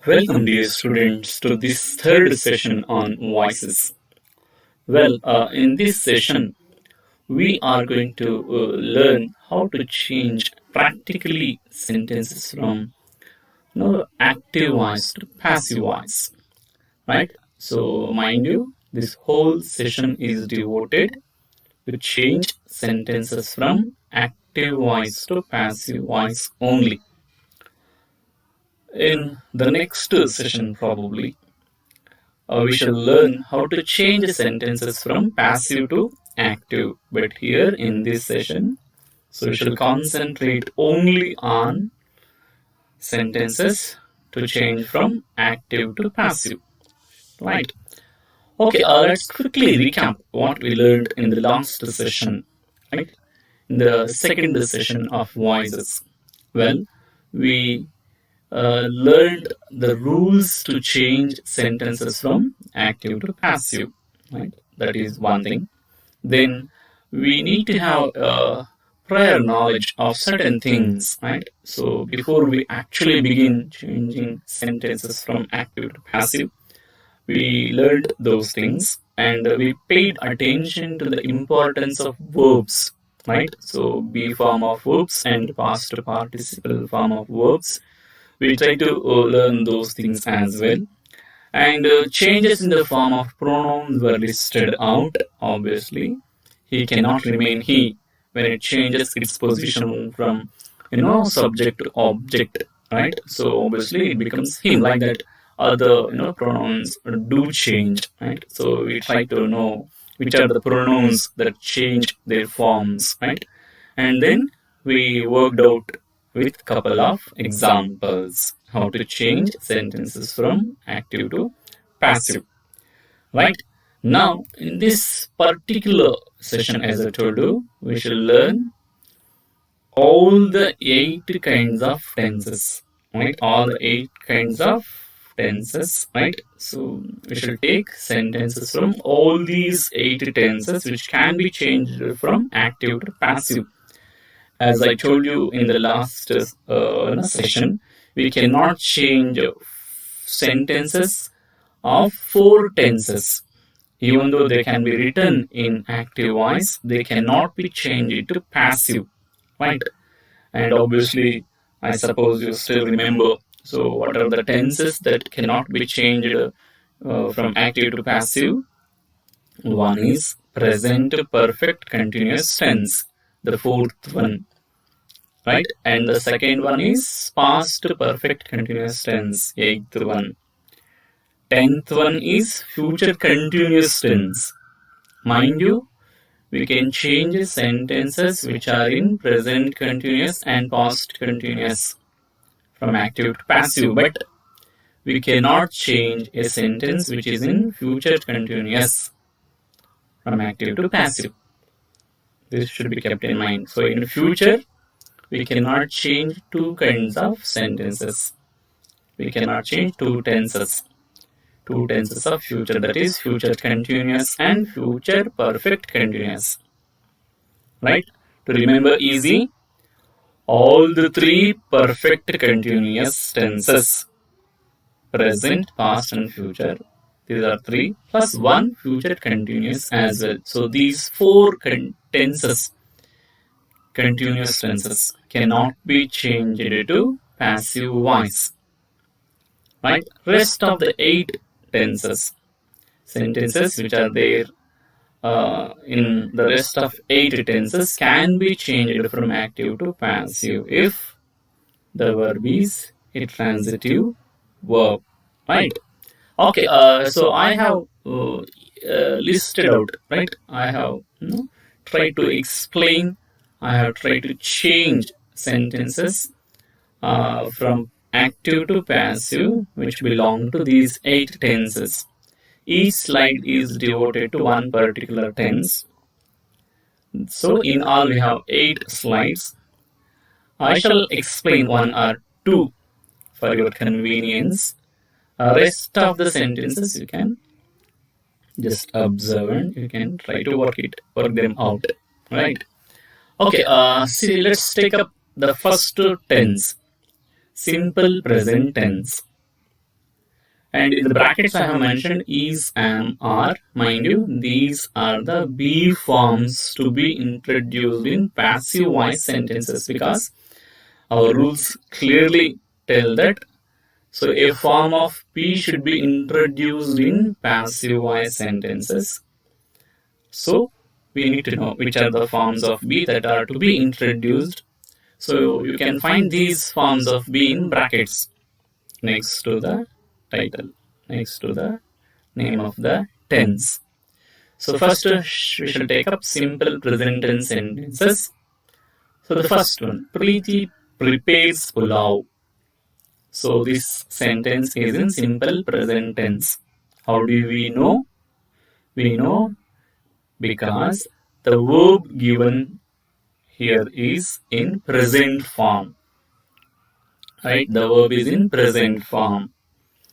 Welcome, dear students, to this third session on voices. In this session, we are going to learn how to change practically sentences from active voice to passive voice. Right? So, mind you, this whole session is devoted to change sentences from active voice to passive voice only. In the next session, probably, we shall learn how to change sentences from passive to active. But here in this session, so we shall concentrate only on sentences to change from active to passive. Right? Okay, let's quickly recap what we learned in the last session. Right? In the second session of voices. Well, we learned the rules to change sentences from active to passive. Right? That is one thing. Then we need to have prior knowledge of certain things, right? So before we actually begin changing sentences from active to passive, we learned those things and we paid attention to the importance of verbs, right? So be form of verbs and past participle form of verbs. We try to learn those things as well. And changes in the form of pronouns were listed out, obviously. He cannot remain he when it changes its position from, subject to object, right? So obviously it becomes him like that. Other, pronouns do change, right? So we try to know which are the pronouns that change their forms, right? And then we worked out with couple of examples how to change sentences from active to passive, right? Now in this particular session, as I told you, we shall learn all the 8 kinds of tenses, right? All the 8 kinds of tenses, right? So we shall take sentences from all these 8 tenses which can be changed from active to passive. As I told you in the last session, we cannot change sentences of 4 tenses. Even though they can be written in active voice, they cannot be changed to passive, right? And obviously, I suppose you still remember. So, what are the tenses that cannot be changed from active to passive? One is present perfect continuous tense, the fourth one, right? And the second one is past perfect continuous tense, eighth one. 10th one is future continuous tense. Mind you, we can change sentences which are in present continuous and past continuous from active to passive, but we cannot change a sentence which is in future continuous from active to passive. This should be kept in mind. So in future, we cannot change 2 kinds of sentences. We cannot change 2 tenses. 2 tenses of future, that is future continuous and future perfect continuous. Right? To remember easy, all the 3 perfect continuous tenses, present, past and future, these are 3 plus 1 future continuous as well. So these 4 tenses, continuous tenses, cannot be changed to passive voice. Right? Rest of the 8 tenses, sentences which are there in the rest of 8 tenses can be changed from active to passive if the verb is a transitive verb, right? Okay, so I have listed out, right? I have tried to explain, I have tried to change sentences from active to passive which belong to these 8 tenses. Each slide is devoted to one particular tense. So in all we have 8 slides. I shall explain 1 or 2 for your convenience. Rest of the sentences you can just observe and you can try to work them out. Right? Okay, see, let's take up the first tense. Simple present tense. And in the brackets I have mentioned is, am, are. Mind you, these are the be forms to be introduced in passive voice sentences, because our rules clearly tell that. So a form of be should be introduced in passive voice sentences. So we need to know which are the forms of be that are to be introduced. So you can find these forms of be in brackets next to the title, next to the name of the tense. So first we shall take up simple present tense sentences. So the first one, Preeti prepares pulao. So this sentence is in simple present tense. How do we know? We know because the verb given here is in present form. Right? The verb is in present form.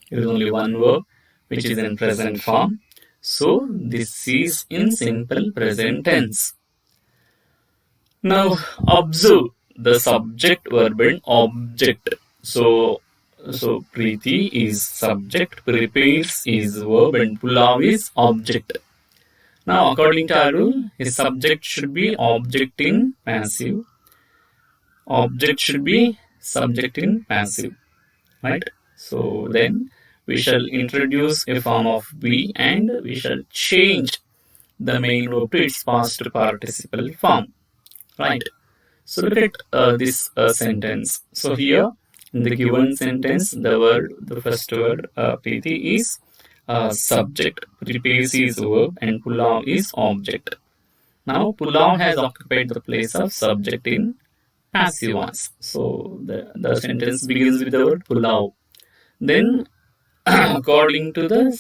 There is only one verb which is in present form. So this is in simple present tense. Now observe the subject, verb and object. So Preeti is subject, prepares is verb and pulao is object. Now according to our rule, his subject should be object in passive. Object should be subject in passive. Right? So then we shall introduce a form of be and we shall change the main verb to its past participle form. Right? So look at this sentence. So here in the given sentence, the first word, Preeti is subject, prepares is verb, and pulao is object. Now pulao has occupied the place of subject in passive voice. So the sentence begins with the word pulao. Then according to the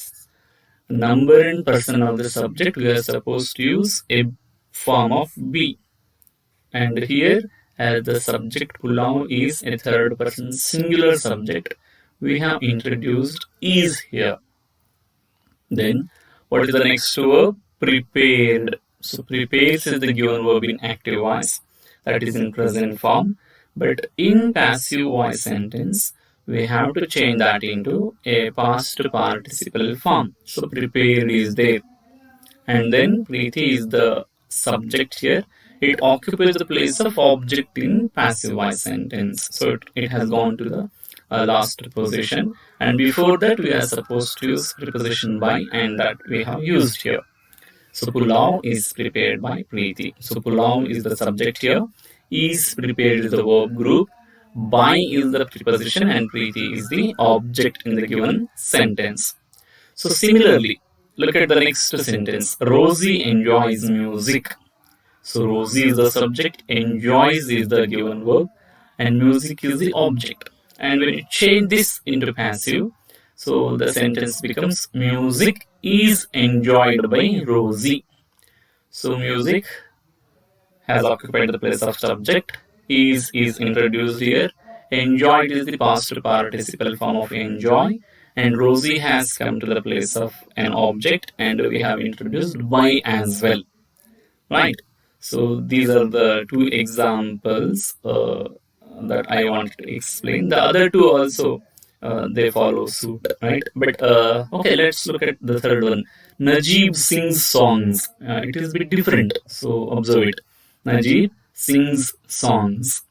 number and person of the subject, we are supposed to use a form of be. And here, as the subject pulao is a third person singular subject, we have introduced is here. Then, what is the next verb? Prepared. So, prepares is the given verb in active voice, that is in present form. But in passive voice sentence, we have to change that into a past participle form. So, prepared is there. And then Preeti is the subject here. It occupies the place of object in passive voice sentence. So it has gone to the last position. And before that, we are supposed to use preposition by, and that we have used here. So pulao is prepared by Preeti. So pulao is the subject here. Is prepared is the verb group. By is the preposition, and Preeti is the object in the given sentence. So similarly, look at the next sentence. Rosie enjoys music. So Rosie is the subject, enjoys is the given verb, and music is the object. And when you change this into passive, so the sentence becomes music is enjoyed by Rosie. So music has occupied the place of subject, is introduced here. Enjoyed is the past participle form of enjoy, and Rosie has come to the place of an object, and we have introduced by as well. Right? So these are the two examples that I wanted to explain. The other two also they follow suit, right? But okay, let's look at the third one. Najib sings songs. It is a bit different, so observe it. Najib sings songs.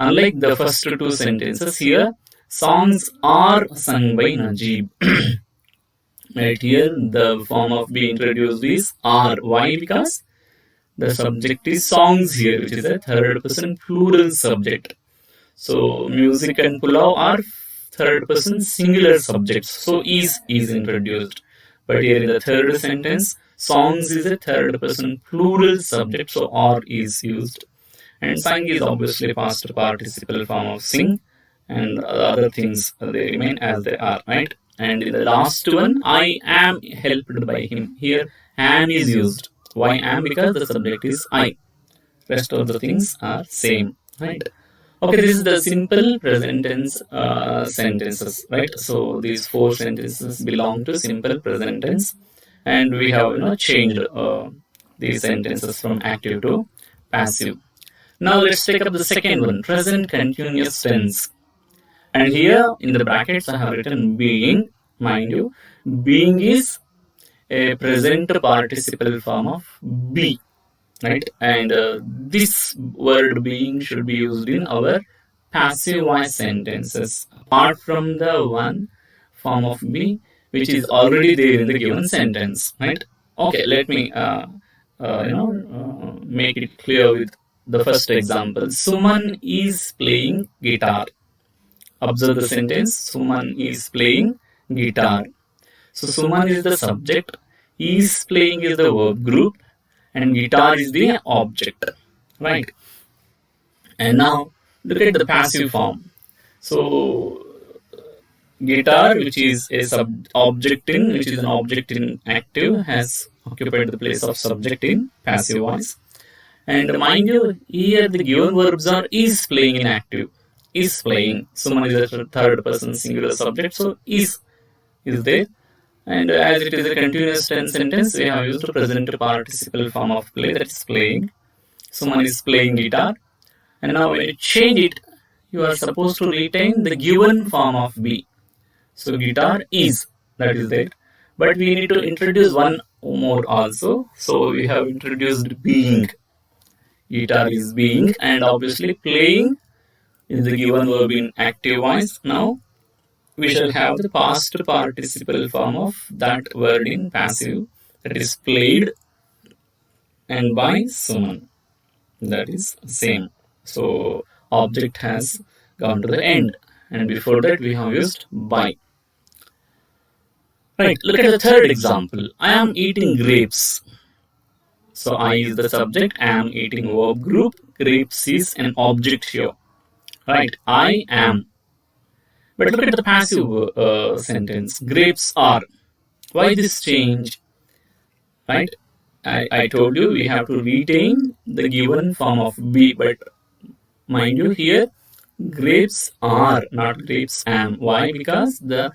Unlike the first two sentences here, songs are sung by Najib. Right here, the form of be introduced is are. Why? Because the subject is songs here, which is a third person plural subject. So music and pulao are third person singular subjects. So is introduced. But here in the third sentence, songs is a third person plural subject. So are is used. And sang is obviously past participle form of sing. And other things, they remain as they are, right? And in the last one, I am helped by him. Here, am is used. Why am? Because the subject is I. Rest of the things are same, right? Okay, this is the simple present tense sentences, right? So these four sentences belong to simple present tense, and we have changed these sentences from active to passive. Now let's take up the second one, present continuous tense. And here in the brackets I have written being, mind you, being is a present participle form of be, right? And this word being should be used in our passive voice sentences apart from the one form of be which is already there in the given sentence, right? Okay, let me make it clear with the first example. Suman is playing guitar. Observe the sentence. Suman is playing guitar. So Suman is the subject, is playing is the verb group, and guitar is the object, right? And now look at the passive form. So guitar, which is a object in, which is an object in active, has occupied the place of subject in passive voice. And mind you, here the given verbs are is playing in active, is playing. Suman is a third person singular subject, so is there. And as it is a continuous tense sentence, we have used the present participle form of play, that is playing. Someone is playing guitar. And now when you change it, you are supposed to retain the given form of be. So guitar is, that is there. But we need to introduce one more also. So we have introduced being. Guitar is being, and obviously playing is the given verb in active voice. Now we shall have the past participle form of that word in passive, that is played, and by someone, that is same. So object has gone to the end, and before that we have used by. Right, look at the third example. I am eating grapes. So I is the subject, I am eating verb group, grapes is an object here. Right, I am. But look at the passive sentence. Grapes are. Why this change? Right? I told you we have to retain the given form of be, but mind you here, grapes are, not grapes am. Why? Because the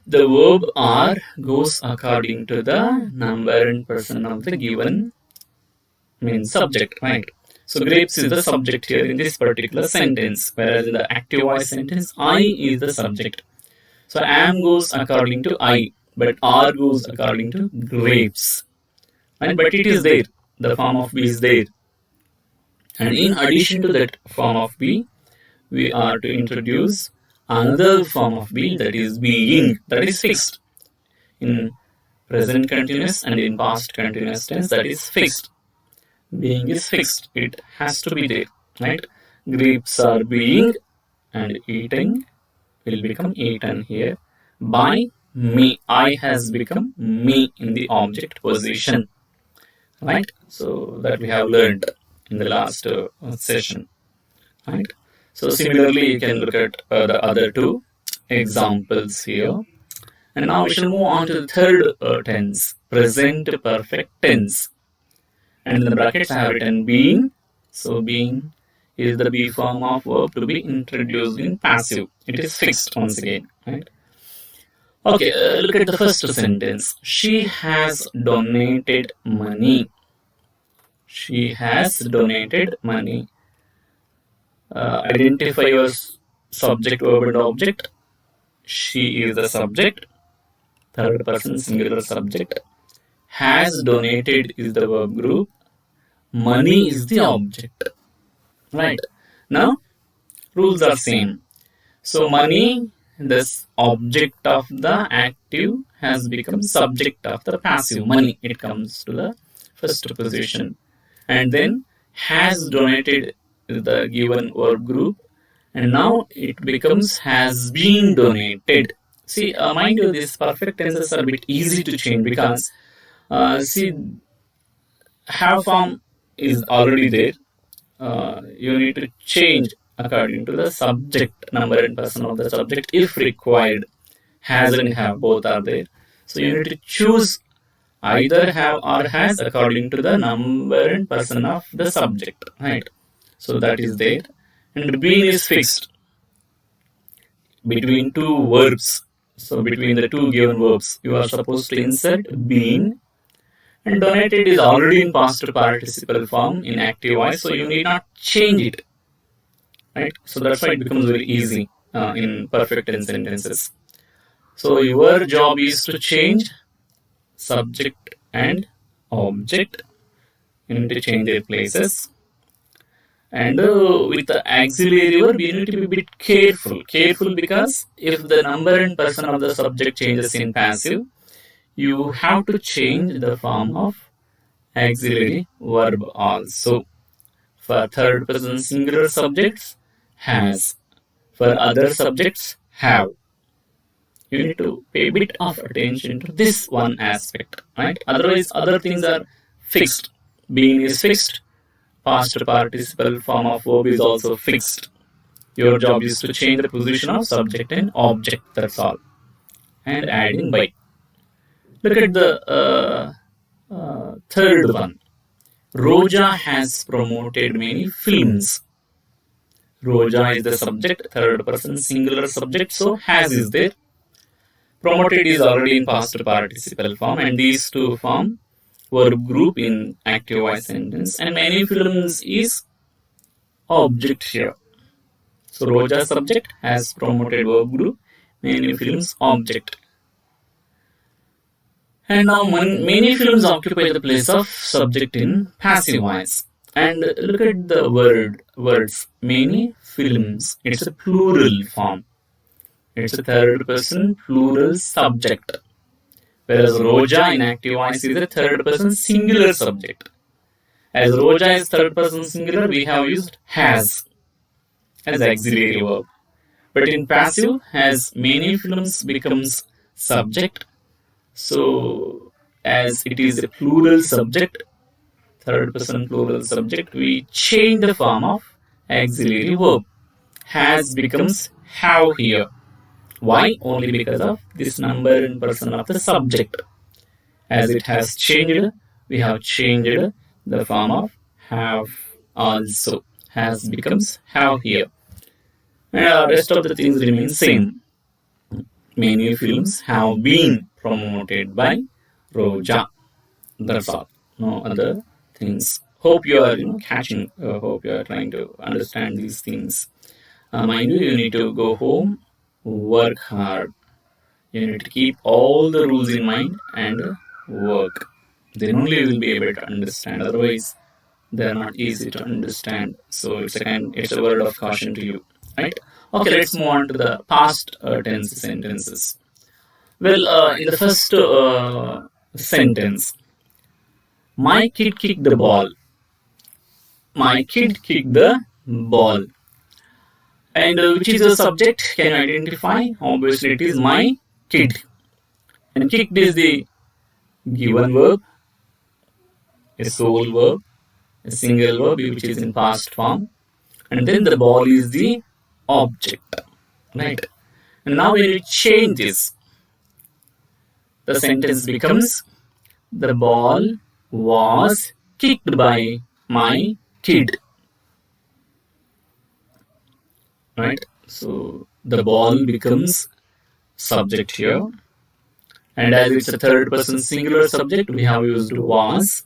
verb are goes according to the number and person of the given subject, right? So grapes is the subject here in this particular sentence, whereas in the active voice sentence, I is the subject. So am goes according to I, but are goes according to grapes. Right? But it is there. The form of be is there. And in addition to that form of be, we are to introduce another form of be, that is being, that is fixed. In present continuous and in past continuous tense, that is fixed. Being is fixed. It has to be there, right? Grapes are being, and eating will become eaten here by me. I has become me in the object position, right? So that we have learned in the last session, right? So similarly, you can look at the other two examples here. And now we shall move on to the third tense, present perfect tense. And in the brackets I have written being. So being is the be form of verb to be introduced in passive. It is fixed once again, right? Okay, look at the first sentence. She has donated money. She has donated money. Identify your subject, verb, and object. She is the subject. Third person singular subject. Has donated is the verb group. Money is the object. Right. Now, rules are same. So, money, this object of the active, has become subject of the passive. Money, it comes to the first position. And then, has donated is the given verb group. And now, it becomes has been donated. See, mind you, these perfect tenses are a bit easy to change because, see, have form is already there. You need to change according to the subject, number and person of the subject if required. Has and have both are there. So you need to choose either have or has according to the number and person of the subject, right? So that is there. And been is fixed between two verbs. So between the two given verbs, you are supposed to insert been. And donated is already in past participle form in active voice, so you need not change it, right? So that's why it becomes very easy in perfect tense sentences. So your job is to change subject and object. You need to change their places. And with the auxiliary verb, you need to be a bit careful. Careful because if the number and person of the subject changes in passive, you have to change the form of auxiliary verb also. For third person singular subjects, has. For other subjects, have. You need to pay a bit of attention to this one aspect, right? Otherwise, other things are fixed. Being is fixed. Past participle form of verb is also fixed. Your job is to change the position of subject and object, that's all. And add in by. Look at the third one. Roja has promoted many films. Roja is the subject, third person singular subject, so has is there. Promoted is already in past participle form, and these two form verb group in active voice sentence, and many films is object here. So Roja subject has promoted verb group, many films object. And now many films occupy the place of subject in passive voice. And look at the words many films. It's a plural form. It's a third person plural subject. Whereas Roja in active voice is a third person singular subject. As Roja is third person singular, we have used has as auxiliary verb. But in passive, has many films becomes subject. So as it is a plural subject, third person plural subject, we change the form of auxiliary verb. Has becomes have here. Why? Only because of this number and person of the subject. As it has changed, we have changed the form of have also. Has becomes have here. And the rest of the things remain same. Many films have been promoted by Roja. That's all. No other things. Hope you are catching. Hope you are trying to understand these things. Mind you need to go home, work hard. You need to keep all the rules in mind and work. Then only you will be able to understand. Otherwise, they are not easy to understand. So it's a word of caution to you, right? Okay, let's move on to the past tense sentences. Well, in the first sentence, my kid kicked the ball. My kid kicked the ball. And which is the subject? Can you identify? Obviously, it is my kid. And kicked is the given verb, a sole verb, a single verb which is in past form. And then the ball is the object. Right? And now when you change this, the sentence becomes the ball was kicked by my kid. Right? So the ball becomes subject here. And as it's a third person singular subject, we have used was.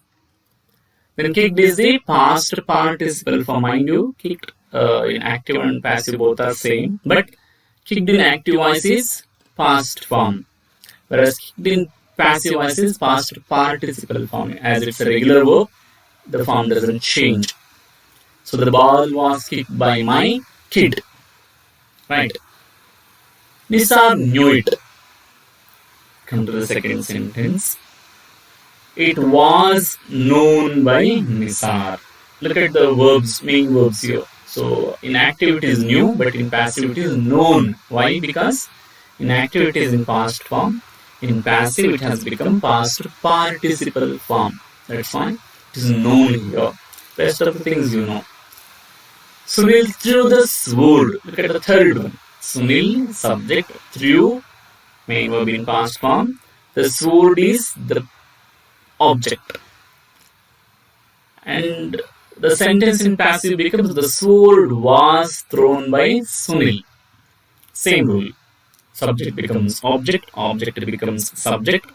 Then kicked is the past participle form. Mind you, kicked in active and passive both are same. But kicked in active voice is past form. Whereas kicked in passive voice is past participle form. As it's a regular verb, the form doesn't change. So the ball was kicked by my kid. Right. Nisar knew it. Come to the second sentence. It was known by Nisar. Look at the verbs, main verbs here. So in active it is new, but in passive it is known. Why? Because in active it is in past form. In passive it has become past participle form. That's why it is known here. Rest of the things you know. Sunil threw the sword. Look at the third one. Sunil, subject, threw, main verb in past form. The sword is the object. And the sentence in passive becomes the sword was thrown by Sunil. Same rule. Subject becomes object, object becomes subject.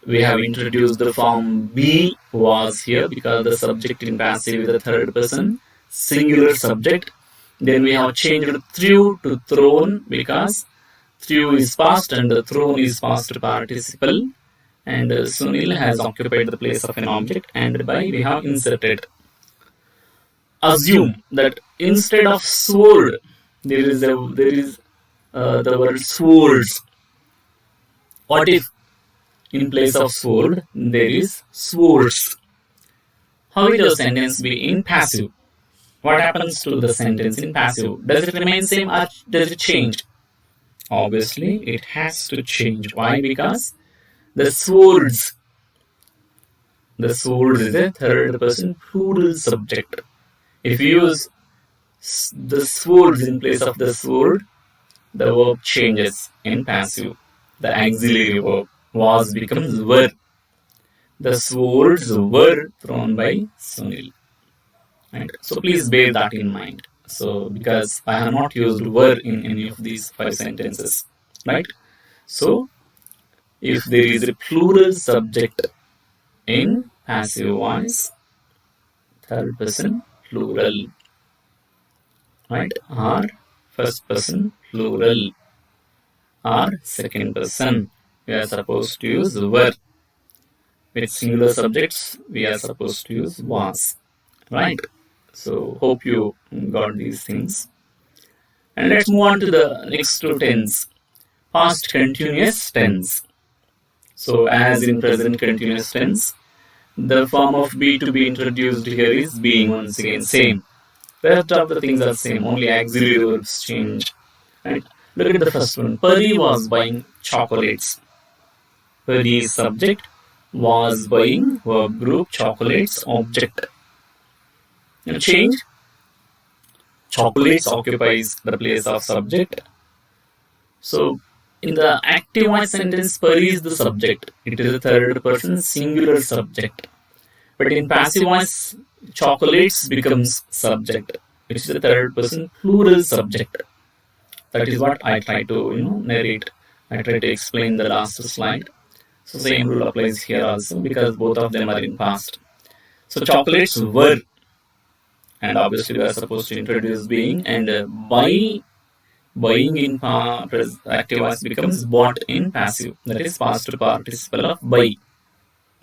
We have introduced the form be was here because the subject in passive is the third person singular subject. Then we have changed threw to thrown because Threw is past and thrown is past participle. And Sunil has occupied the place of an object, and by we have inserted. Assume that instead of sword, there is the word swords. What if in place of sword there is swords? How will the sentence be in passive? What happens to the sentence in passive? Does it remain same or does it change? Obviously, it has to change. Why? Because the swords is a third person plural subject. If you use the swords in place of the sword, the verb changes in passive. The auxiliary verb was becomes were. The swords were thrown by Sunil. Right? So please bear that in mind. So because I have not used were in any of these 5 sentences, right? So if there is a plural subject in passive voice, third person plural, right? Or first person plural, or second person, we are supposed to use were. With singular subjects, we are supposed to use was, right? So hope you got these things. And let's move on to the next two tense, past continuous tense. So as in present continuous tense, the form of be to be introduced here is being once again same. Rest of the things are same, only auxiliary verbs change. Right? Look at the first one. Pari was buying chocolates. Pari is subject, was buying verb group, chocolates object. Now change. Chocolates occupies the place of subject. So in the active voice sentence, Pari is the subject. It is a third person singular subject. But in passive voice, chocolates becomes subject, which is the third person plural subject. That is what I try to narrate. I try to explain the last slide. So same rule applies here also because both of them are in past. So chocolates were, and obviously we are supposed to introduce being, and buying in active voice becomes bought in passive. That is past participle of buy.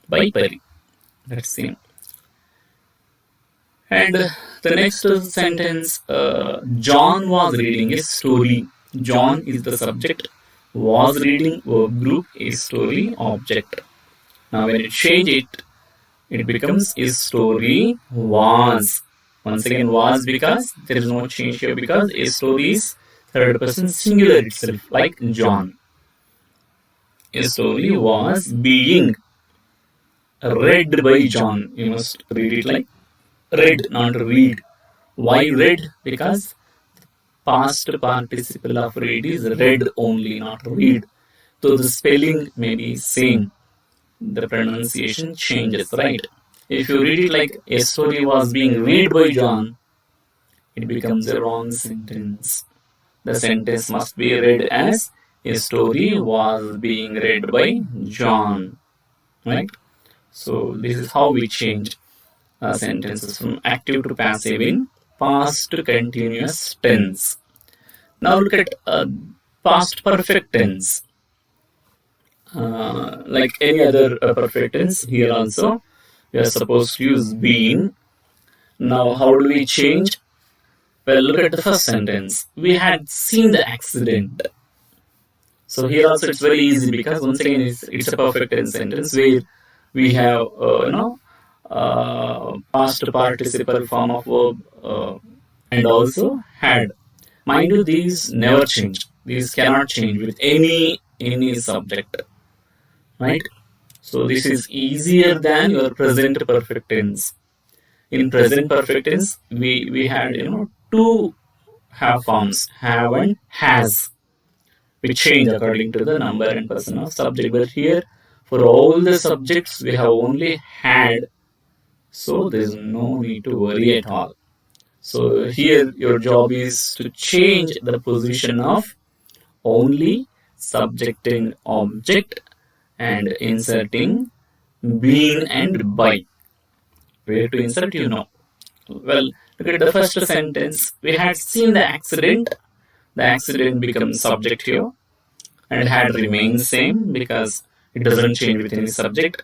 Buy Pari. That's same. And the next sentence, John was reading a story. John is the subject. Was reading verb group is story object. Now when it change it, it becomes is story was. Once again was because there is no change here because a story is third person singular itself like John. A story was being read by John. You must read it like read, not read. Why read? Because past participle of read is read only, not read. So the spelling may be same. The pronunciation changes, right? If you read it like a story was being read by John, it becomes a wrong sentence. The sentence must be read as a story was being read by John, right? So this is how we change sentences from active to passive in past continuous tense. Now look at past perfect tense. Like any other perfect tense, here also we are supposed to use been. Now how do we change? Well, look at the first sentence. We had seen the accident. So here also it's very easy because once again it's a perfect tense sentence where we have past participle form of verb and also had. Mind you, these never change. These cannot change with any subject, right? So this is easier than your present perfect tense. In present perfect tense, we had two have forms, have and has, which change according to the number and person of subject. But here, for all the subjects, we have only had, so there is no need to worry at all. So here, your job is to change the position of only subject and object and inserting been and by. Where to insert, you know. Well, look at the first sentence. We had seen the accident. The accident becomes subject here. and had remained same because it doesn't change with any subject.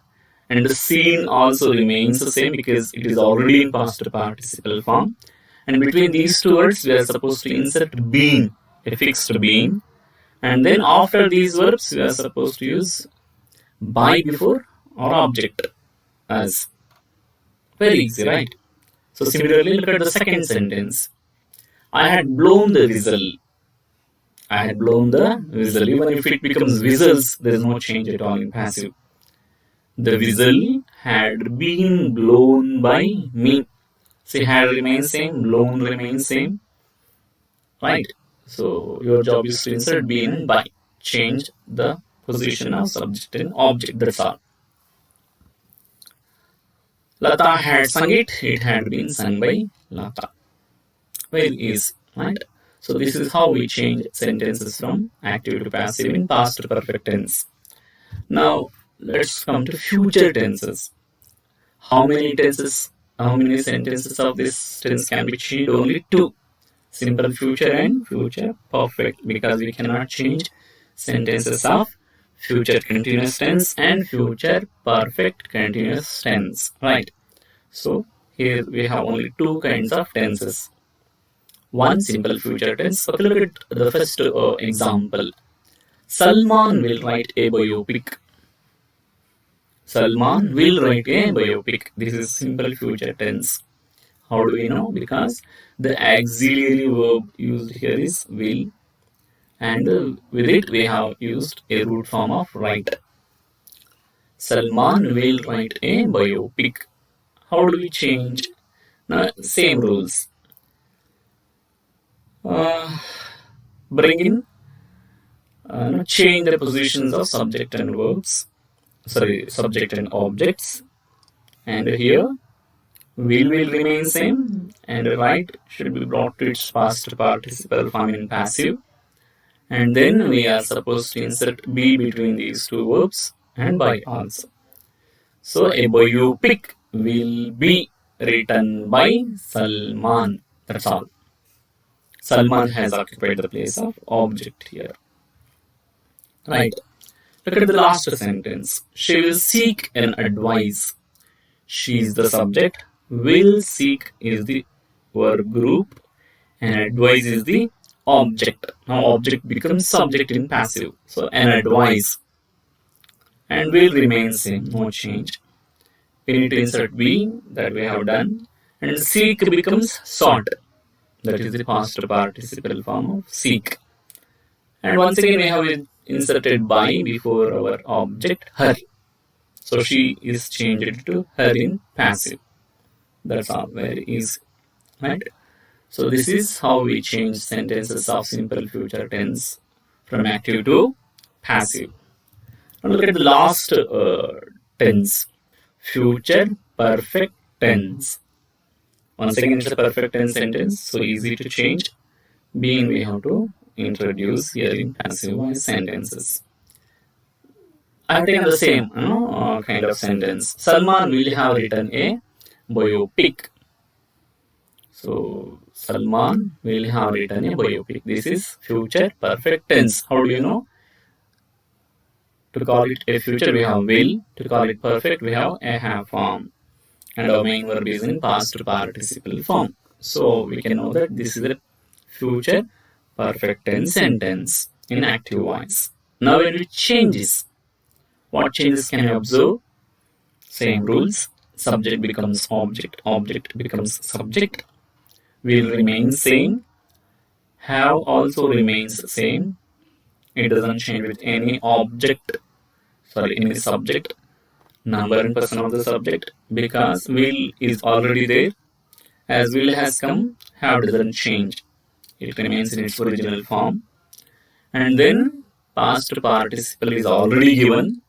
And the scene also remains the same because it is already in past participle form. And between these two words, we are supposed to insert been, a fixed been. And then after these verbs, we are supposed to use by before or object as. Very easy, right? So similarly, look at the second sentence. I had blown the whistle. I had blown the whistle. Even if it becomes whistles, there is no change at all in passive. The whistle had been blown by me. See, had remains same, blown remains same, right? So your job is to insert been and by. Change the position of subject and object. That's all. Lata had sung it. It had been sung by Lata. Very easy, right? So this is how we change sentences from active to passive in past to perfect tense. Now let's come to future tenses. How many tenses? How many sentences of this tense can be changed? Only two. Simple future and future perfect, because we cannot change sentences of future continuous tense and future perfect continuous tense, right? So here we have only two kinds of tenses. One simple future tense. Okay, look at the first example. Salman will write a biopic. Salman will write a biopic. This is simple future tense. How do we know? Because the auxiliary verb used here is will, and with it we have used a root form of write. Salman will write a biopic. How do we change? Now, same rules. Bring in, change the positions of subject and verbs. Sorry, subject and objects. And here, will remain same, and write should be brought to its past participle form in passive. And then we are supposed to insert be between these two verbs and by also. So a biopic will be written by Salman. That's all. Salman has occupied the place of object here. Right. Look at the last sentence. She will seek an advice. She is the subject. Will seek is the verb group. And advice is the object. Now object becomes subject in passive. So an advice. And will remain same. No change. We need to insert be, that we have done. And seek becomes sought. That is the past participle form of seek. And once again we have inserted by before our object her. So she is changed to her in passive. That's all, very easy, right? So this is how we change sentences of simple future tense from active to passive. Now look at the last tense, future perfect tense. Once again, it's a perfect tense sentence, so easy to change. Being we have to introduce here in passive voice sentences. I have taken the same kind of sentence. Salman will have written a biopic. So Salman will have written a biopic. This is future perfect tense. How do you know? To call it a future, we have will. To call it perfect, we have a have form. And our main verb is in past participle form. So we can know that this is a future perfect tense sentence in active voice. Now when we changes, what changes can you observe? Same rules. Subject becomes object. Object becomes subject. Will remain same. Have also remains same. It doesn't change with any object. Sorry, any subject. Number and person of the subject, because will is already there. As will has come, have doesn't change. It remains in its original form. And then past participle is already given,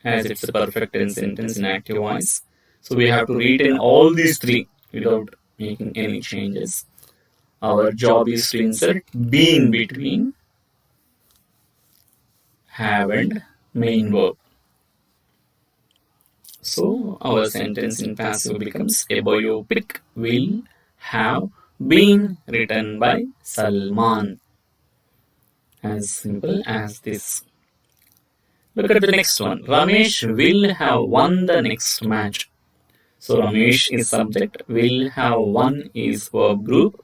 as it's a perfect tense sentence in active voice. So we have to retain all these three without making any changes. Our job is to insert be in between have and main verb. So our sentence in passive becomes a biopic will have been written by Salman. As simple as this. Look at the next one. Ramesh will have won the next match. So Ramesh is subject, will have won is verb group,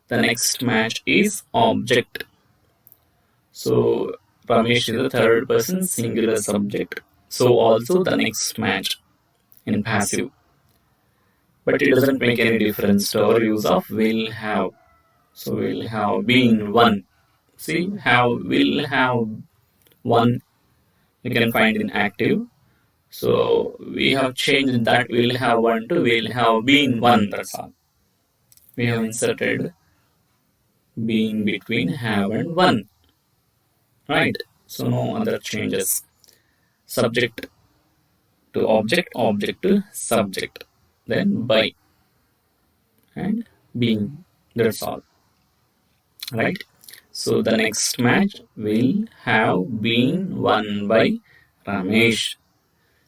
the next match is object. So Ramesh is the third person singular subject. So also the next match in passive. But it doesn't make any difference to our use of will have. So will have been won. See, will have won you can find in active. So we have changed that will have won to will have been won. That's all. We have inserted being between have and won. Right? So no other changes. Subject to object, object to subject. Then by and being. That's all. Right? So the next match will have been won by Ramesh.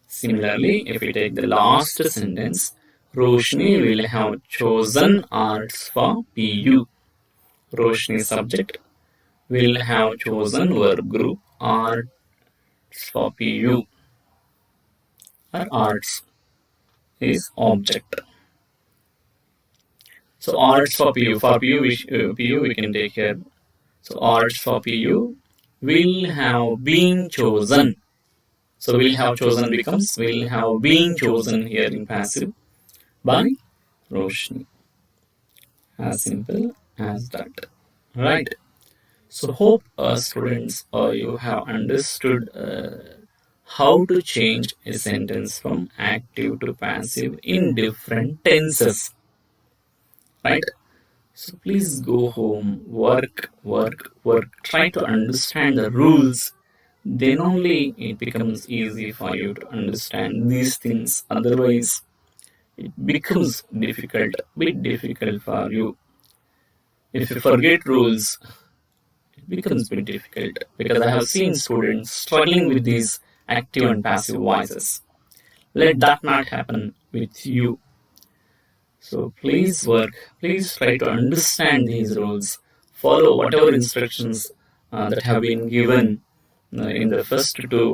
Similarly, if we take the last sentence, Roshni will have chosen arts for PU. Roshni subject will have chosen verb group arts for PU. Or arts is object. So arts for PU. For PU we can take here. So arts for PU will have been chosen. So will have chosen becomes will have been chosen here in passive by Roshni. As simple as that. Right. So hope students you have understood how to change a sentence from active to passive in different tenses. Right. So please go home, work. Try to understand the rules. Then only it becomes easy for you to understand these things. Otherwise, it becomes bit difficult for you. If you forget rules, it becomes bit difficult because I have seen students struggling with these active and passive voices. Let that not happen with you. So please please try to understand these rules, follow whatever instructions that have been given in the first two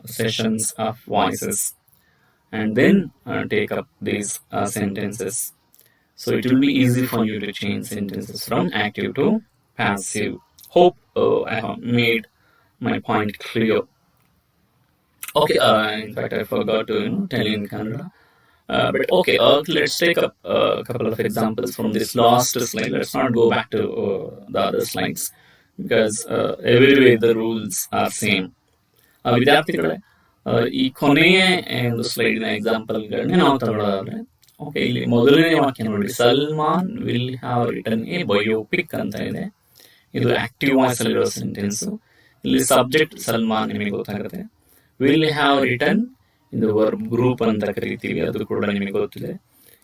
sessions of voices, and then take up these sentences. So it will be easy for you to change sentences from active to passive. Hope I have made my point clear. Okay, in fact I forgot to tell you in Kannada. But okay, let's take up a couple of examples from this last slide. Let's not go back to the other slides because everywhere the rules are same. ವಿದ್ಯಾರ್ಥಿಗಳೇ ಈ ಕೊನೆಯ ಒಂದು ಸ್ಲೈಡಿನ ಎಕ್ಸಾಂಪಲ್ಗಳನ್ನೇ ನಾವು ತಗೊಳ್ಳೋದಾದ್ರೆ okay ಇಲ್ಲಿ ಮೊದಲನೇ ವಾಕ್ಯ ನೋಡಿ, Salman will have written a biopic ಅಂತ ಇದೆ. ಇದು ಆಕ್ಟಿವ್ ವಾಯ್ಸ್ ಅಲ್ಲಿರೋ ಸೆಂಟೆನ್ಸ್. ಇಲ್ಲಿ ಸಬ್ಜೆಕ್ಟ್ ಸಲ್ಮಾನ್ ನಿಮಗೆ ಗೊತ್ತಾಗುತ್ತೆ. ವಿಲ್ ಹ್ಯಾವ್ ರಿಟನ್ ಇದು ವರ್ಬ್ ಗ್ರೂಪ್ ಅಂತ ಕರಿತೀವಿ, ಅದು ಕೂಡ ನಿಮಗೆ ಗೊತ್ತಿದೆ.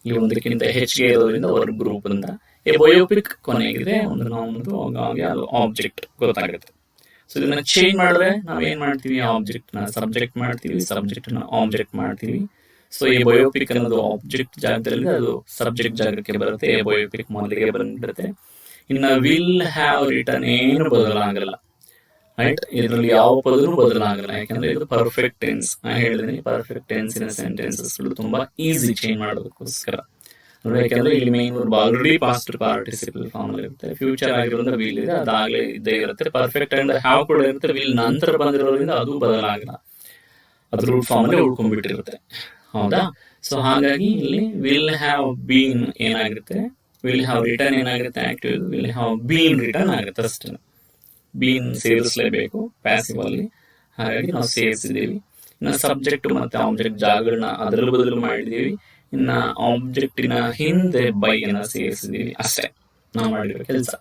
ಇಲ್ಲಿ ಒಂದಕ್ಕಿಂತ ಹೆಚ್ಚಿಗೆ ಇರೋದ್ರಿಂದ ವರ್ಬ್ ಗ್ರೂಪ್ ಅಂತ. ಎ ಬಯೋಪಿಕ್ ಕೊನೆಗಿದೆ ಒಂದು ನಾಮದು, ಹಾಗಾಗಿ ಅದು ಆಬ್ಜೆಕ್ಟ್ ಗೊತ್ತಾಗುತ್ತೆ. ಸೊ ಇದನ್ನ ಚೇಂಜ್ ಮಾಡಿದ್ರೆ ನಾವೇನ್ ಮಾಡ್ತೀವಿ, ಆಬ್ಜೆಕ್ಟ್ ನ ಸಬ್ಜೆಕ್ಟ್ ಮಾಡ್ತೀವಿ, ಸಬ್ಜೆಕ್ಟ್ ನ ಆಬ್ಜೆಕ್ಟ್ ಮಾಡ್ತೀವಿ. ಸೊ ಈ ಬಯೋಪಿಕ್ ಅನ್ನೋದು ಆಬ್ಜೆಕ್ಟ್ ಜಾಗದಲ್ಲಿ ಅದು ಸಬ್ಜೆಕ್ಟ್ ಜಾಗಕ್ಕೆ ಬರುತ್ತೆ. ಎ ಬಯೋಪಿಕ್ ಮೊದಲಿಗೆ ಬಂದ್ಬಿಡುತ್ತೆ. ಇನ್ನ ವಿಲ್ ಹ್ಯಾವ್ ರಿಟನ್ ಏನು ಬದಲಾಗಲ್ಲ. ರೈಟ್, ಇದರಲ್ಲಿ ಯಾವ ಪದನೂ ಬದಲಾಗಲ್ಲ, ಯಾಕಂದ್ರೆ ಇದು ಪರ್ಫೆಕ್ಟ್ ಟೆನ್ಸ್. ನಾ ಹೇಳಿದೀನಿ ಪರ್ಫೆಕ್ಟ್ ಟೆನ್ಸ್ ಇನ ಸೆಂಟೆನ್ಸಸ್ ತುಂಬಾ ಈಸಿ ಚೇಂಜ್ ಮಾಡೋದಕ್ಕೋಸ್ಕರ. ಯಾಕಂದ್ರೆ ಇಲ್ಲಿ main already past participle form ಇರುತ್ತೆ, ಫ್ಯೂಚರ್ ಆಗಿರೋದ್ರಿಂದ ವಿಲ್ ಇದೆ, ಅದಾಗಲೇ ಇದ್ದೇ ಇರುತ್ತೆ. ಪರ್ಫೆಕ್ಟ್ ಅಂಡ್ ಹ್ಯಾವ್ ಕೂಡ ಇರುತ್ತೆ, ವಿಲ್ ನಂತರ ಬಂದಿರೋದ್ರಿಂದ ಅದು ಬದಲಾಗಲ್ಲ, ಅದು ರೂಟ್ ಫಾರ್ಮ್ ಅಲ್ಲಿ ಉಳ್ಕೊಂಡ್ಬಿಟ್ಟಿರುತ್ತೆ. ಹೌದಾ? ಸೊ ಹಾಗಾಗಿ ಇಲ್ಲಿ ವಿಲ್ ಹ್ಯಾವ್ ಬೀನ್ ಏನಾಗುತ್ತೆ, ವಿಲ್ ಹ್ಯಾವ್ ರಿಟರ್ನ್ ಏನಾಗುತ್ತೆ, active will have bean return ಆಗುತ್ತೆ ಅಷ್ಟೇ. ಬೀನ್ ಸೇರಿಸಲೇಬೇಕು ಪ್ಯಾಸಿವ್ ಅಲ್ಲಿ, ಹಾಗಾಗಿ ನಾವು ಸೇರಿಸಿದೀವಿ. ಇನ್ನು ಸಬ್ಜೆಕ್ಟ್ ಮತ್ತೆ ಆಬ್ಜೆಕ್ಟ್ ಜಾಗಗಳನ್ನ ಅದರ ಬದಲು ಮಾಡಿದೀವಿ. ಇನ್ನ ಆಬ್ಜೆಕ್ಟಿನ ಹಿಂದೆ ಬೈ ಅನ್ನ ಸೇರಿಸಿದೀವಿ ಅಷ್ಟೇ ನಾವು ಮಾಡಿರೋ ಕೆಲಸ.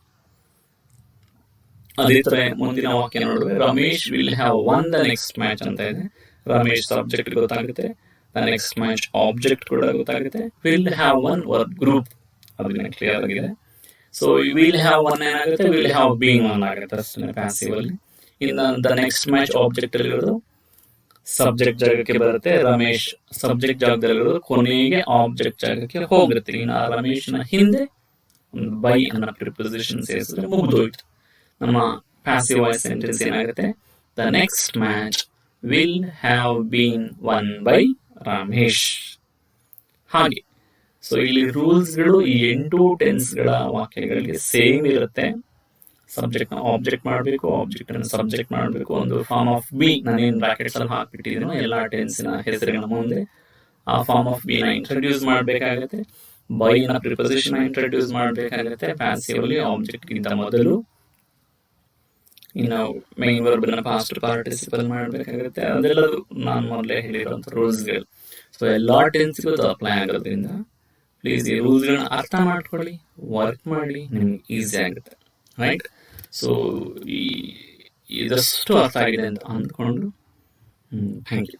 ಅದೇ ತರ ಮುಂದಿನ ವಾಕ್ಯ ನೋಡಿದ್ರೆ, Ramesh will have won the next match ಅಂತ ಇದೆ. ರಮೇಶ್ ಸಬ್ಜೆಕ್ಟ್ ಗೊತ್ತಾಗುತ್ತೆ, ದ ನೆಕ್ಸ್ಟ್ ಮ್ಯಾಚ್ ಆಬ್ಜೆಕ್ಟ್ ಕೂಡ ಗೊತ್ತಾಗುತ್ತೆ. Will have won verb group ಅದನ್ನ ಕ್ಲಿಯರ್ ಆಗಿದೆ. ಸೊ ವಿಲ್ ಹ್ಯಾವ್ ಒನ್ ಏನಾಗುತ್ತೆ, ವಿಲ್ ಹ್ಯಾವ್ ಬೀನ್ ಒನ್ ಆಗುತ್ತೆ ಅಷ್ಟೇ ಪ್ಯಾಸಿವ್ ಅಲ್ಲಿ. ಇನ್ನು ದ ನೆಕ್ಸ್ಟ್ ಮ್ಯಾಚ್ ಆಬ್ಜೆಕ್ಟ್ ಅಲ್ಲಿರೋದು ಸಬ್ಜೆಕ್ಟ್ ಜಾಗಕ್ಕೆ ಬರುತ್ತೆ. ರಮೇಶ್ ಸಬ್ಜೆಕ್ಟ್ ಜಾಗದಲ್ಲಿರೋದು ಕೊನೆಗೆ ಆಬ್ಜೆಕ್ಟ್ ಜಾಗಕ್ಕೆ ಹೋಗುತ್ತೆ. ಇನ್ನು ರಮೇಶ್ನ ಹಿಂದೆ ಬೈ ಅನ್ನೋ ಪ್ರಿಪೋಸಿಷನ್ ಸೇರಿಸಿದ್ರೆ ಮುಗಿದೋಯ್ತು. ನಮ್ಮ ಪ್ಯಾಸಿವ್ ವಾಯ್ಸ್ ಸೆಂಟೆನ್ಸ್ ಏನಾಗುತ್ತೆ, the next match will have bean one by Ramesh. ಹಾಗೆ ಸೊ ಇಲ್ಲಿ ರೂಲ್ಸ್ಗಳು ಈ 8 ಟೆನ್ಸ್ಗಳ ವಾಕ್ಯಗಳಿಗೆ ಸೇಮ್ ಇರುತ್ತೆ. ಸಬ್ಜೆಕ್ಟ್ ನ ಆಬ್ಜೆಕ್ಟ್ ಮಾಡಬೇಕು, ಆಬ್ಜೆಕ್ಟ್ ಅನ್ನು ಸಬ್ಜೆಕ್ಟ್ ಮಾಡಬೇಕು. ಒಂದು ಫಾರ್ಮ್ ಆಫ್ ಬಿ ನಾನೇನು ಬ್ರಾಕೆಟ್ಸ್ ಅಲ್ಲಿ ಹಾಕ್ಬಿಟ್ಟಿದ್ದೀನೋ ಎಲ್ಲ ಟೆನ್ಸಿನ ಹೆಸರುಗಳ ಮುಂದೆ ಆ ಫಾರ್ಮ್ ಆಫ್ ಬಿ ನ ಇಂಟ್ರೊಡ್ಯೂಸ್ ಮಾಡಬೇಕಾಗುತ್ತೆ. ಬೈ ನ ಪ್ರಿಪೊಸಿಷನ್ ಇಂಟ್ರೊಡ್ಯೂಸ್ ಮಾಡಬೇಕಾಗುತ್ತೆ ಪ್ಯಾಸಿವ್ಲಿ ಆಬ್ಜೆಕ್ಟ್ ಗಿಂತ ಮೊದಲು. ಇನ್ನು ಮೈನ್ ವರ್ಬ್ ನ ಪಾಸ್ಟ್ ಪಾರ್ಟಿಸಿಪಲ್ ಮಾಡಬೇಕಾಗುತ್ತೆ. ಅದೆಲ್ಲದು ನಾನು ಮೊದಲೇ ಹೇಳಿರುವಂತ ರೂಲ್ಸ್ಗಳು. ಸೊ ಎಲ್ಲಾ ಟೆನ್ಸ್ಗೂ ಅಪ್ಲೈ ಆಗೋದ್ರಿಂದ ಪ್ಲೀಸ್ ಈ ರೂಲ್ಸ್ಗಳನ್ನ ಅರ್ಥ ಮಾಡ್ಕೊಳ್ಳಿ, ವರ್ಕ್ ಮಾಡಿ, ನಿಮ್ಗೆ ಈಸಿ ಆಗುತ್ತೆ. ರೈಟ್? ಸೊ ಇದಷ್ಟು ಅರ್ಥ ಆಗಿದೆ ಅಂತ ಅಂದ್ಕೊಂಡು ಥ್ಯಾಂಕ್ ಯು.